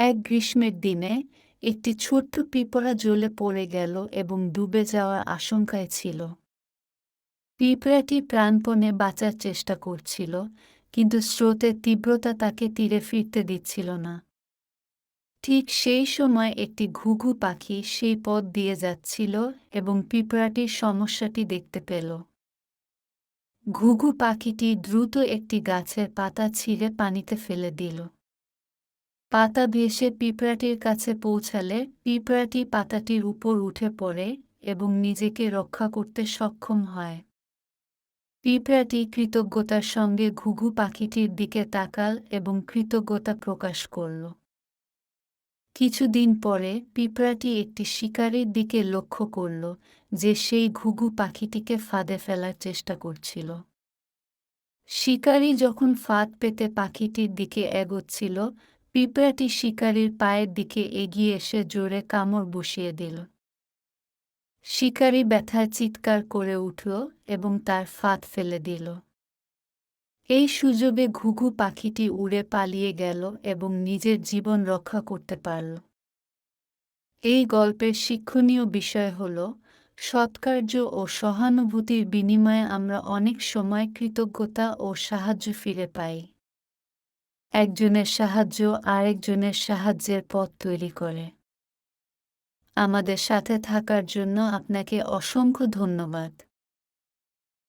এক গ্রীষ্মের দিনে একটি ছোট্ট পিঁপড়া জ্বলে পড়ে গেল এবং ডুবে যাওয়ার আশঙ্কায় ছিল। পিঁপড়াটি প্রাণপণে বাঁচার চেষ্টা করছিল, কিন্তু স্রোতের তীব্রতা তাকে তীরে ফিরতে দিচ্ছিল না। ঠিক সেই সময় একটি ঘুঘু পাখি সেই পথ দিয়ে যাচ্ছিল এবং পিঁপড়াটির সমস্যাটি দেখতে পেল। ঘুঘু পাখিটি দ্রুত একটি গাছের পাতা ছিঁড়ে পানিতে ফেলে দিল। পাতা ভেসে পিঁপড়াটির কাছে পৌঁছালে পিঁপড়াটি পাতাটির উপর উঠে পড়ে এবং নিজেকে রক্ষা করতে সক্ষম হয়। পিঁপড়াটি কৃতজ্ঞতার সঙ্গে ঘুঘু পাখিটির দিকে তাকাল এবং কৃতজ্ঞতা প্রকাশ করল। কিছুদিন পরে পিঁপড়াটি একটি শিকারীর দিকে লক্ষ্য করল, যে সেই ঘুঘু পাখিটিকে ফাঁদে ফেলার চেষ্টা করছিল। শিকারী যখন ফাঁদ পেতে পাখিটির দিকে এগোচ্ছিল, পিঁপড়াটি শিকারীর পায়ের দিকে এগিয়ে এসে জোরে কামড় বসিয়ে দিল। শিকারী ব্যথায় চিৎকার করে উঠল এবং তার ফাঁদ ফেলে দিল। এই সুযোগে ঘুঘু পাখিটি উড়ে পালিয়ে গেল এবং নিজের জীবন রক্ষা করতে পারল। এই গল্পের শিক্ষণীয় বিষয় হল, সৎকার্য ও সহানুভূতির বিনিময়ে আমরা অনেক সময় কৃতজ্ঞতা ও সাহায্য ফিরে পাই। একজনের সাহায্য আরেকজনের সাহায্যের পথ তৈরি করে। আমাদের সাথে থাকার জন্য আপনাকে অসংখ্য ধন্যবাদ।